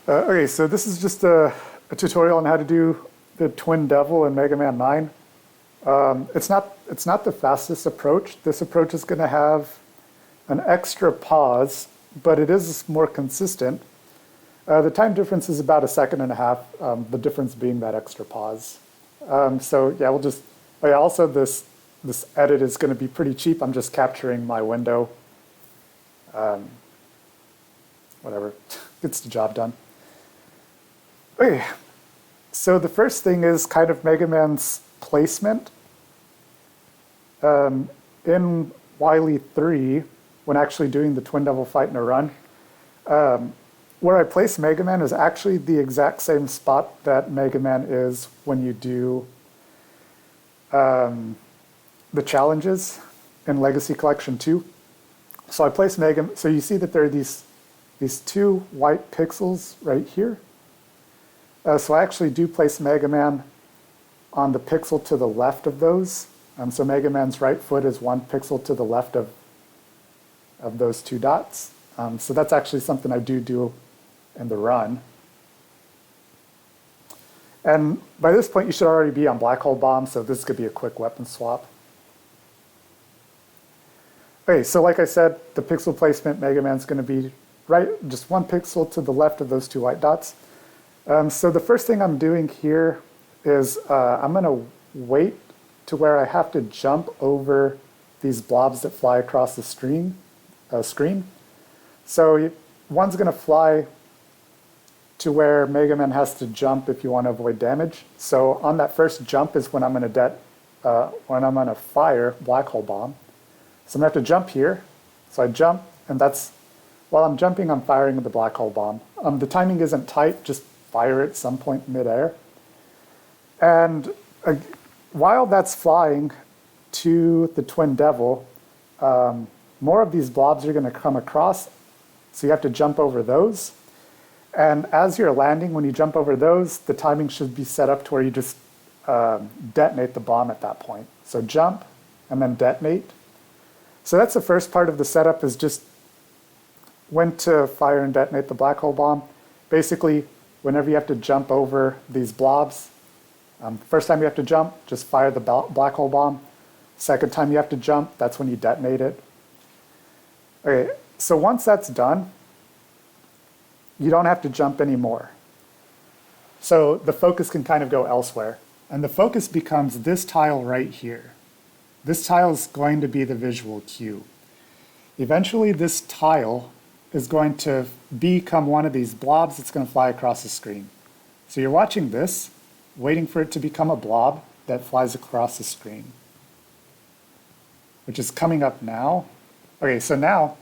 Okay, so this is just a tutorial on how to do the Twin Devil in Mega Man 9. It's not the fastest approach. This approach is going to have an extra pause, but it is more consistent. The time difference is about a second and a half, the difference being that extra pause. So yeah, we'll just, oh yeah, also this edit is going to be pretty cheap. I'm just capturing my window. Whatever, gets the job done. Okay, so the first thing is kind of Mega Man's placement. In Wily 3, when actually doing the Twin Devil fight in a run, where I place Mega Man is actually the exact same spot that Mega Man is when you do the challenges in Legacy Collection 2. So I place Mega Man, so you see that there are these two white pixels right here. So I actually do place Mega Man on the pixel to the left of those. So Mega Man's right foot is one pixel to the left of those two dots. So that's actually something I do in the run. And by this point, you should already be on Black Hole Bomb, so this could be a quick weapon swap. Okay, so like I said, the pixel placement, Mega Man's going to be right, just one pixel to the left of those two white dots. So the first thing I'm doing here is I'm going to wait to where I have to jump over these blobs that fly across the screen. So one's going to fly to where Mega Man has to jump if you want to avoid damage. So on that first jump is when I'm going to fire Black Hole Bomb. So I'm going to have to jump here. So I jump, and that's while I'm jumping, I'm firing the Black Hole Bomb. The timing isn't tight, just fire it some point midair. And while that's flying to the Twin Devil, more of these blobs are going to come across, so you have to jump over those. And as you're landing, when you jump over those, the timing should be set up to where you just detonate the bomb at that point. So jump, and then detonate. So that's the first part of the setup, is just when to fire and detonate the Black Hole Bomb. Basically, whenever you have to jump over these blobs, first time you have to jump, just fire the Black Hole Bomb. Second time you have to jump, that's when you detonate it. Okay, so once that's done, you don't have to jump anymore. So the focus can kind of go elsewhere. And the focus becomes this tile right here. This tile is going to be the visual cue. Eventually this tile is going to become one of these blobs that's going to fly across the screen. So you're watching this, waiting for it to become a blob that flies across the screen, which is coming up now. Okay, so now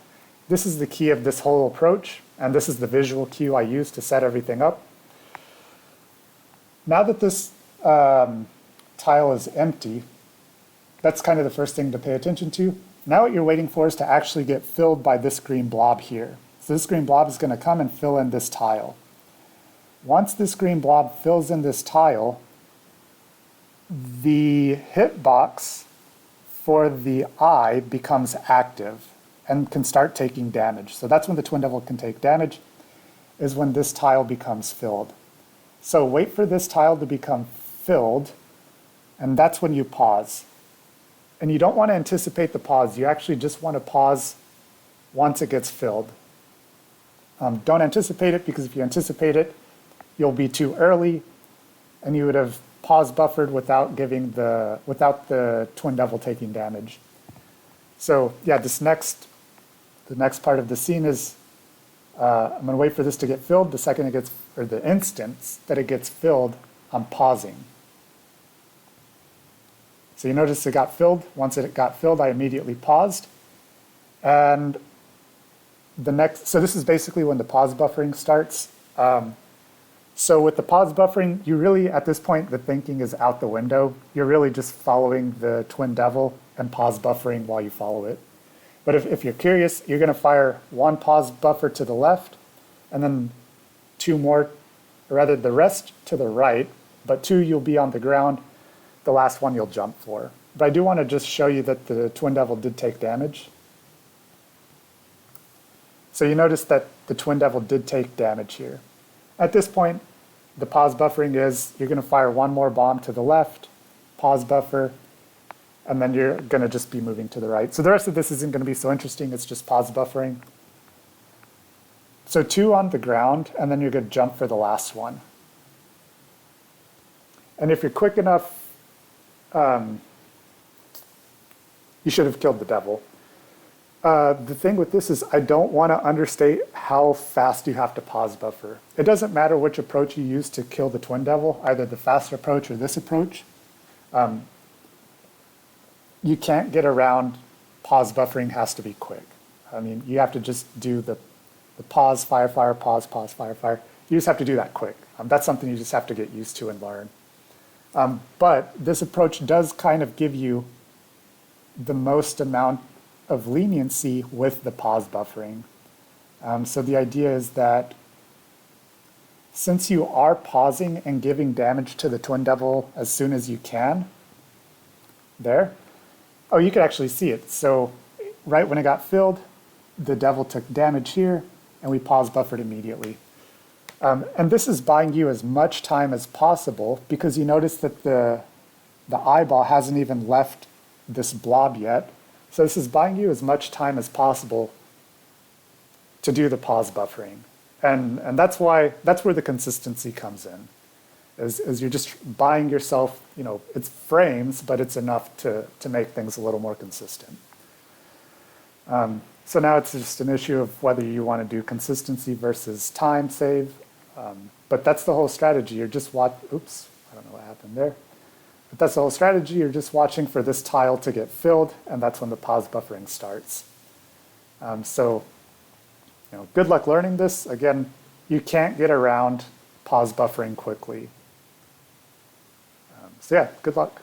this is the key of this whole approach, and this is the visual cue I use to set everything up. Now that this tile is empty, that's kind of the first thing to pay attention to. Now what you're waiting for is to actually get filled by this green blob here. So this green blob is going to come and fill in this tile. Once this green blob fills in this tile, the hitbox for the eye becomes active and can start taking damage. So that's when the Twin Devil can take damage, is when this tile becomes filled. So wait for this tile to become filled, and that's when you pause. And you don't want to anticipate the pause. You actually just want to pause once it gets filled. Don't anticipate it, because if you anticipate it, you'll be too early, and you would have pause buffered without the Twin Devil taking damage. So yeah, the next part of the scene is I'm going to wait for this to get filled. The second it gets, or the instant that it gets filled, I'm pausing. So you notice it got filled. Once it got filled, I immediately paused. And so this is basically when the pause buffering starts. So with the pause buffering, you really, at this point, the thinking is out the window. You're really just following the Twin Devil and pause buffering while you follow it. But if you're curious, you're going to fire one pause buffer to the left, and then two more, or rather the rest to the right, but two you'll be on the ground. The last one you'll jump for. But I do want to just show you that the Twin Devil did take damage. So you notice that the Twin Devil did take damage here. At this point, the pause buffering is you're going to fire one more bomb to the left, pause buffer, and then you're going to just be moving to the right. So the rest of this isn't going to be so interesting. It's just pause buffering. So 2 on the ground, and then you're going to jump for the last one. And if you're quick enough, you should have killed the devil. The thing with this is I don't want to understate how fast you have to pause buffer. It doesn't matter which approach you use to kill the twin devil, either the fast approach or this approach. You can't get around pause buffering has to be quick. I mean, you have to just do the pause, fire, fire, pause, fire, fire. You just have to do that quick. That's something you just have to get used to and learn. But this approach does kind of give you the most amount of leniency with the pause buffering. So the idea is that since you are pausing and giving damage to the twin devil as soon as you can, there, oh, you could actually see it. So right when it got filled, the devil took damage here, and we pause buffered immediately. And this is buying you as much time as possible because you notice that the eyeball hasn't even left this blob yet. So this is buying you as much time as possible to do the pause buffering. And that's where the consistency comes in, is you're just buying yourself, it's frames, but it's enough to make things a little more consistent. So now it's just an issue of whether you want to do consistency versus time save. But that's the whole strategy. You're just oops, I don't know what happened there. But that's the whole strategy. You're just watching for this tile to get filled, and that's when the pause buffering starts. So good luck learning this. Again, you can't get around pause buffering quickly. So yeah, good luck.